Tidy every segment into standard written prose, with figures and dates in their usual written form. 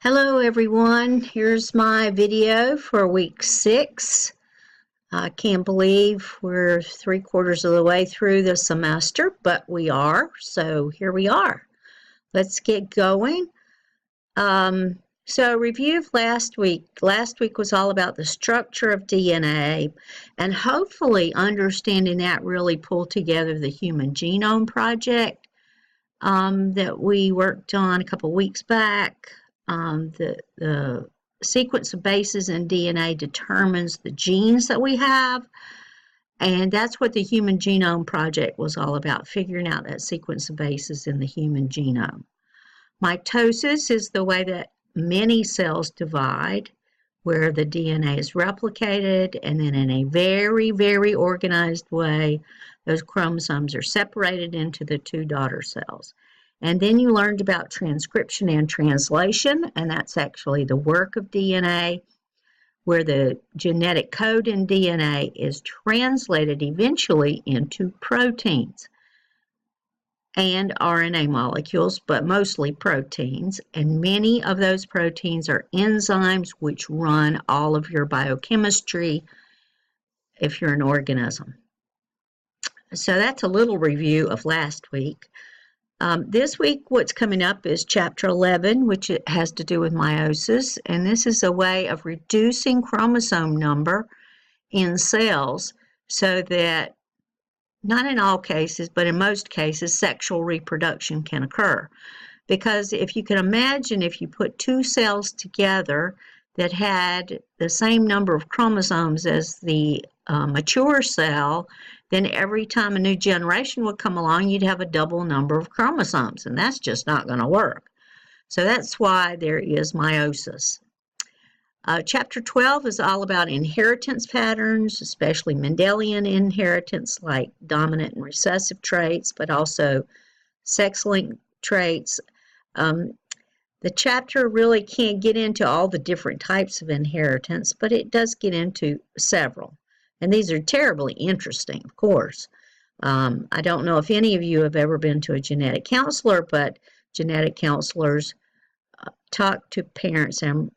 Hello everyone, here's my video for week 6. I can't believe we're 3/4 of the way through the semester, but we are, so here we are. Let's get going. So review of last week. Last week was all about the structure of DNA, and hopefully understanding that really pulled together the Human Genome Project that we worked on a couple weeks back. The sequence of bases in DNA determines the genes that we have, and that's what the Human Genome Project was all about, figuring out that sequence of bases in the human genome. Mitosis is the way that many cells divide, where the DNA is replicated, and then in a very, very organized way, those chromosomes are separated into the two daughter cells. And then you learned about transcription and translation, and that's actually the work of DNA, where the genetic code in DNA is translated eventually into proteins and RNA molecules, but mostly proteins. And many of those proteins are enzymes which run all of your biochemistry if you're an organism. So that's a little review of last week. This week, what's coming up is Chapter 11, which has to do with meiosis, and this is a way of reducing chromosome number in cells so that, not in all cases, but in most cases, sexual reproduction can occur. Because if you can imagine, if you put two cells together that had the same number of chromosomes as the mature cell, then every time a new generation would come along, you'd have a double number of chromosomes, and that's just not going to work. So that's why there is meiosis. Chapter 12 is all about inheritance patterns, especially Mendelian inheritance, like dominant and recessive traits, but also sex-linked traits. The chapter really can't get into all the different types of inheritance, but it does get into several. And these are terribly interesting, of course. I don't know if any of you have ever been to a genetic counselor, but genetic counselors talk to parents and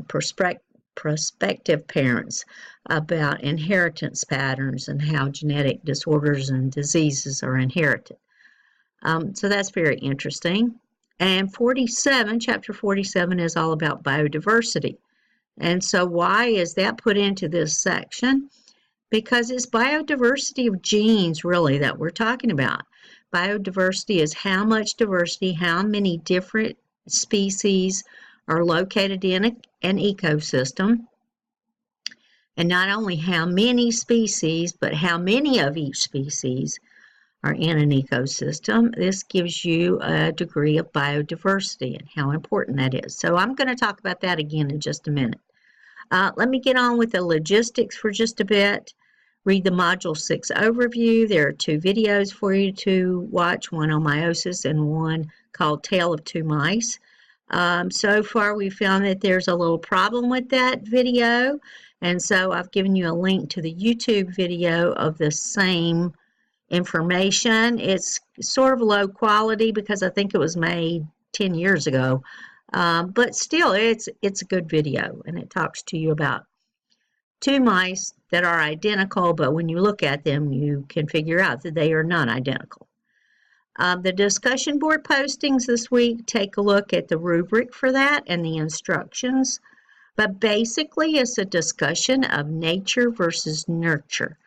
prospective parents about inheritance patterns and how genetic disorders and diseases are inherited. So that's very interesting. And chapter 47 is all about biodiversity. And so why is that put into this section? Because it's biodiversity of genes, really, that we're talking about. Biodiversity is how much diversity, how many different species are located in an ecosystem. And not only how many species, but how many of each species are in an ecosystem. This gives you a degree of biodiversity and how important that is. So I'm going to talk about that again in just a minute. Let me get on with the logistics for just a bit. Read the Module 6 overview. There are 2 videos for you to watch, one on meiosis and one called Tale of Two Mice. So far we found that there's a little problem with that video, and so I've given you a link to the YouTube video of the same information. It's sort of low quality because I think it was made 10 years ago, but still it's a good video, and it talks to you about 2 mice that are identical, but when you look at them you can figure out that they are not identical. The discussion board postings this week, take a look at the rubric for that and the instructions, but basically it's a discussion of nature versus nurture.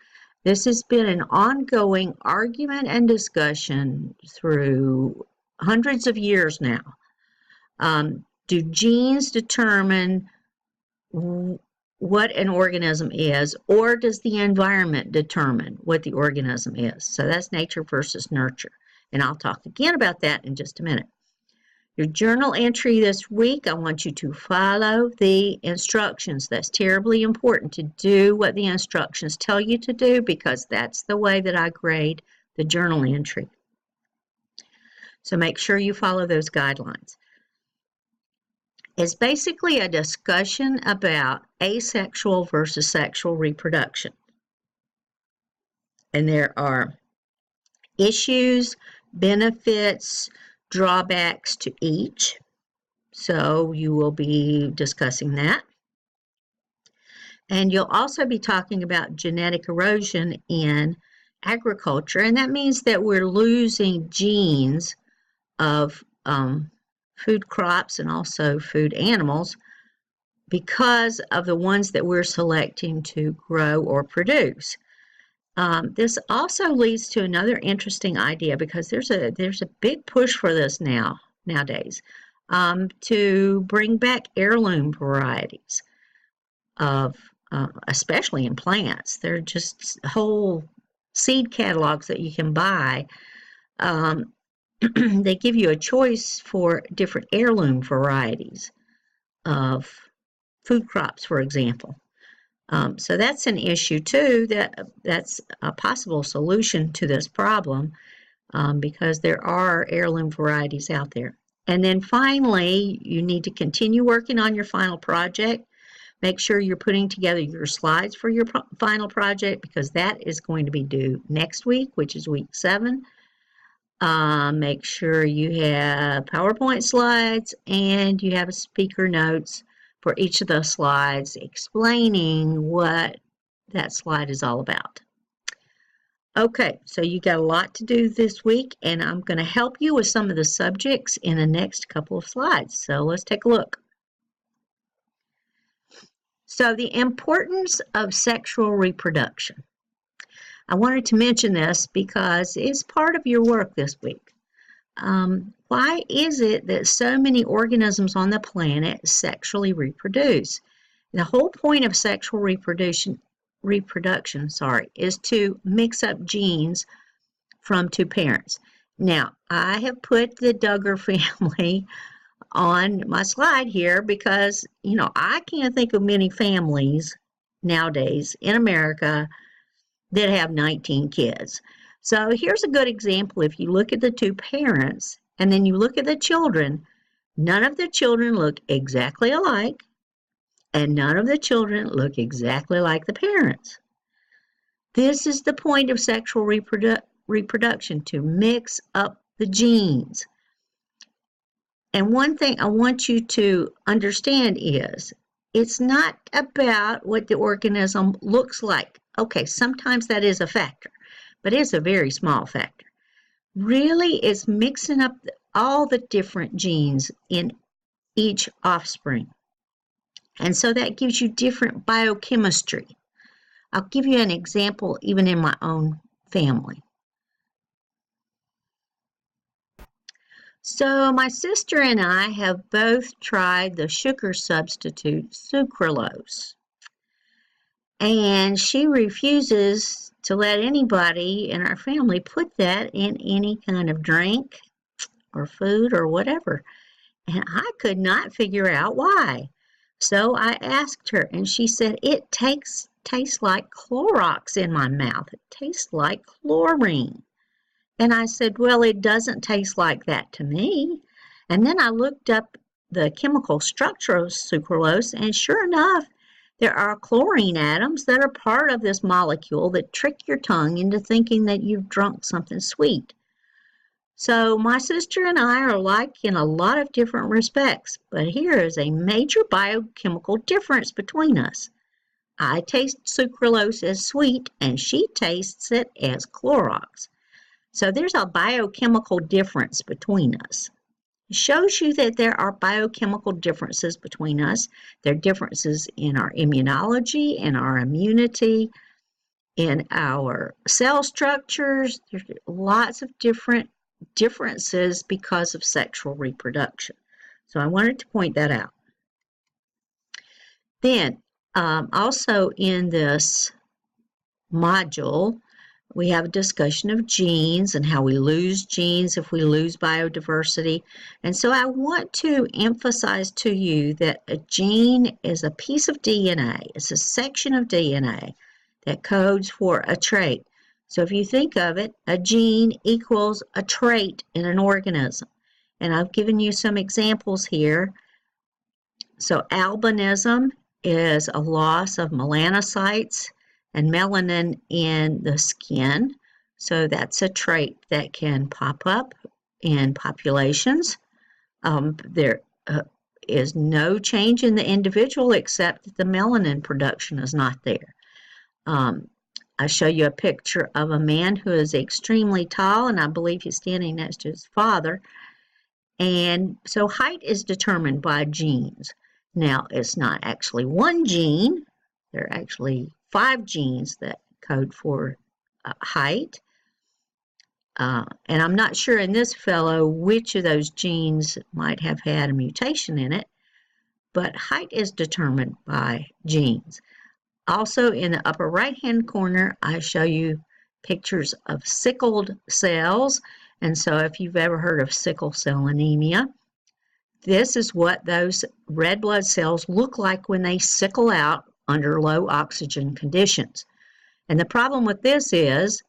This has been an ongoing argument and discussion through hundreds of years now. Do genes determine what an organism is, or does the environment determine what the organism is? So that's nature versus nurture. And I'll talk again about that in just a minute. Your journal entry this week, I want you to follow the instructions. That's terribly important, to do what the instructions tell you to do, because that's the way that I grade the journal entry. So make sure you follow those guidelines. It's basically a discussion about asexual versus sexual reproduction. And there are issues, benefits, drawbacks to each. So you will be discussing that. And you'll also be talking about genetic erosion in agriculture, and that means that we're losing genes of food crops and also food animals because of the ones that we're selecting to grow or produce. This also leads to another interesting idea, because there's a big push for this nowadays, to bring back heirloom varieties of especially in plants. There are just whole seed catalogs that you can buy. They give you a choice for different heirloom varieties of food crops, for example. So that's an issue too. That's a possible solution to this problem, because there are heirloom varieties out there. And then finally, you need to continue working on your final project. Make sure you're putting together your slides for your final project, because that is going to be due next week, which is week 7. Make sure you have PowerPoint slides and you have speaker notes for each of the slides explaining what that slide is all about. Okay, so you got a lot to do this week, and I'm going to help you with some of the subjects in the next couple of slides. So let's take a look. So the importance of sexual reproduction. I wanted to mention this because it's part of your work this week. Why is it that so many organisms on the planet sexually reproduce? The whole point of sexual reproduction is to mix up genes from 2 parents. Now, I have put the Duggar family on my slide here because, you know, I can't think of many families nowadays in America that have 19 kids. So here's a good example. If you look at the 2 parents and then you look at the children, none of the children look exactly alike, and none of the children look exactly like the parents. This is the point of sexual reproduction, to mix up the genes. And one thing I want you to understand is it's not about what the organism looks like. Okay, sometimes that is a factor, but it's a very small factor. Really, it's mixing up all the different genes in each offspring. And so that gives you different biochemistry. I'll give you an example even in my own family. So my sister and I have both tried the sugar substitute sucralose. And she refuses to let anybody in our family put that in any kind of drink or food or whatever. And I could not figure out why. So I asked her, and she said, it tastes like Clorox in my mouth. It tastes like chlorine. And I said, well, it doesn't taste like that to me. And then I looked up the chemical structure of sucralose, and sure enough, there are chlorine atoms that are part of this molecule that trick your tongue into thinking that you've drunk something sweet. So my sister and I are alike in a lot of different respects, but here is a major biochemical difference between us. I taste sucralose as sweet, and she tastes it as Clorox. So there's a biochemical difference between us. It shows you that there are biochemical differences between us. There are differences in our immunology, in our immunity, in our cell structures. There's lots of differences because of sexual reproduction. So I wanted to point that out. Then, also in this module, we have a discussion of genes and how we lose genes if we lose biodiversity. And so I want to emphasize to you that a gene is a piece of DNA. It's a section of DNA that codes for a trait. So if you think of it, a gene equals a trait in an organism. And I've given you some examples here. So albinism is a loss of melanocytes and melanin in the skin. So that's a trait that can pop up in populations. is no change in the individual except that the melanin production is not there. I show you a picture of a man who is extremely tall, and I believe he's standing next to his father. And so height is determined by genes. Now, it's not actually one gene. There are actually 5 genes that code for height. And I'm not sure in this fellow which of those genes might have had a mutation in it, but height is determined by genes. Also, in the upper right-hand corner, I show you pictures of sickled cells. And so if you've ever heard of sickle cell anemia, this is what those red blood cells look like when they sickle out under low oxygen conditions. And the problem with this is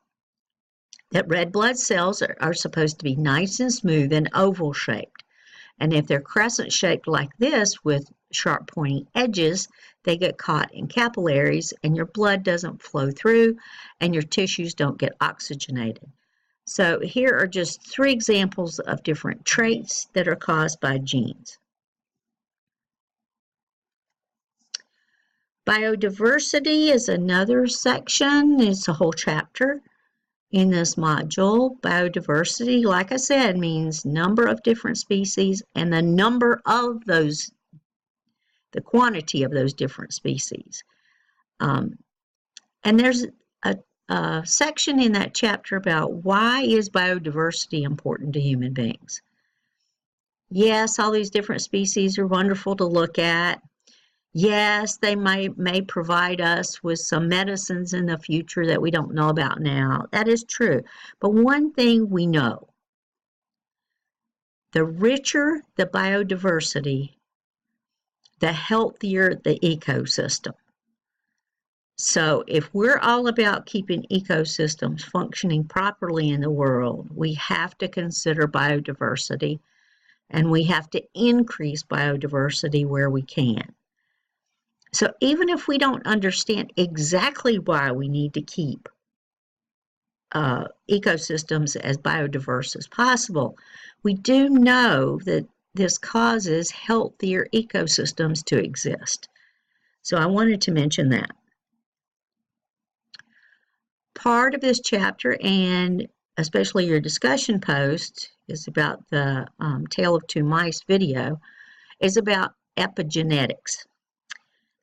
that red blood cells are supposed to be nice and smooth and oval shaped. And if they're crescent shaped like this with sharp pointy edges, they get caught in capillaries and your blood doesn't flow through and your tissues don't get oxygenated. So here are just 3 examples of different traits that are caused by genes. Biodiversity is another section. It's a whole chapter in this module. Biodiversity, like I said, means number of different species and the number of those, the quantity of those different species. And there's a section in that chapter about why is biodiversity important to human beings. Yes, all these different species are wonderful to look at. Yes, they may provide us with some medicines in the future that we don't know about now. That is true. But one thing we know, the richer the biodiversity, the healthier the ecosystem. So if we're all about keeping ecosystems functioning properly in the world, we have to consider biodiversity, and we have to increase biodiversity where we can. So even if we don't understand exactly why we need to keep ecosystems as biodiverse as possible, we do know that this causes healthier ecosystems to exist. So I wanted to mention that. Part of this chapter, and especially your discussion post, is about the Tale of Two Mice video, is about epigenetics.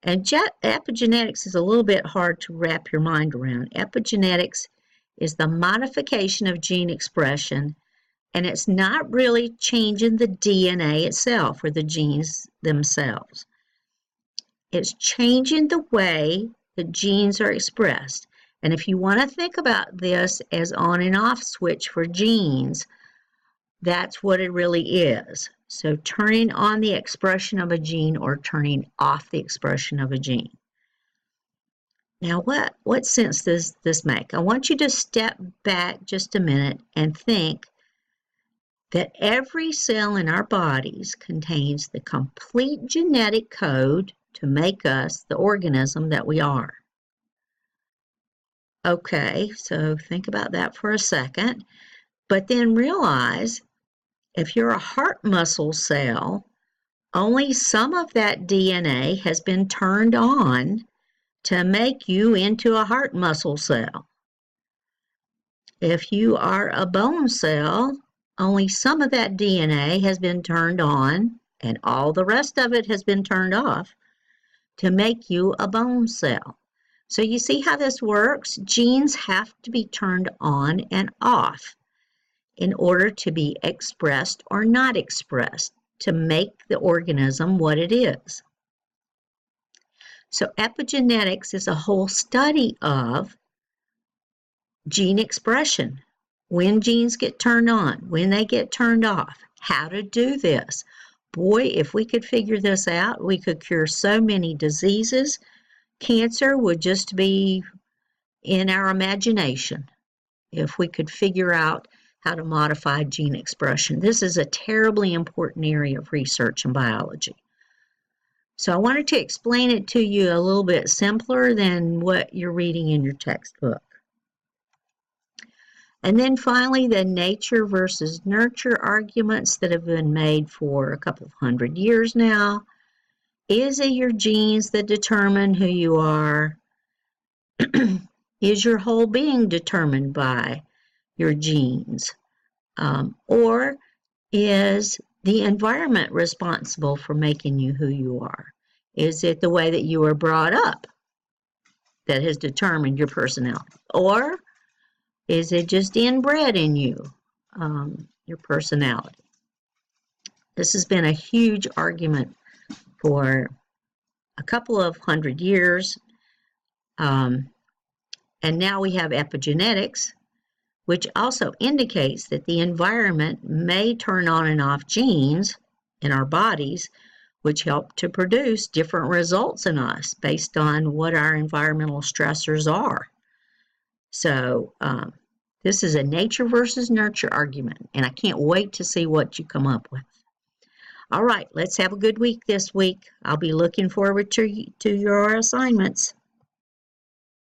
And epigenetics is a little bit hard to wrap your mind around. Epigenetics is the modification of gene expression, and it's not really changing the DNA itself or the genes themselves. It's changing the way the genes are expressed. And if you want to think about this as on and off switch for genes, that's what it really is. So turning on the expression of a gene or turning off the expression of a gene. Now what sense does this make? I want you to step back just a minute and think that every cell in our bodies contains the complete genetic code to make us the organism that we are. Okay, so think about that for a second, but then realize if you're a heart muscle cell, only some of that DNA has been turned on to make you into a heart muscle cell. If you are a bone cell, only some of that DNA has been turned on and all the rest of it has been turned off to make you a bone cell. So you see how this works? Genes have to be turned on and off in order to be expressed or not expressed to make the organism what it is. So epigenetics is a whole study of gene expression, when genes get turned on, when they get turned off, how to do this. Boy, if we could figure this out, we could cure so many diseases. Cancer would just be in our imagination if we could figure out how to modify gene expression. This is a terribly important area of research in biology. So I wanted to explain it to you a little bit simpler than what you're reading in your textbook. And then finally, the nature versus nurture arguments that have been made for a couple of hundred years now. Is it your genes that determine who you are? Is your whole being determined by your genes? Or is the environment responsible for making you who you are? Is it the way that you were brought up that has determined your personality? Or is it just inbred in you, your personality? This has been a huge argument for a couple of hundred years. And now we have epigenetics, which also indicates that the environment may turn on and off genes in our bodies, which help to produce different results in us based on what our environmental stressors are. So this is a nature versus nurture argument, and I can't wait to see what you come up with. All right, let's have a good week this week. I'll be looking forward to your assignments.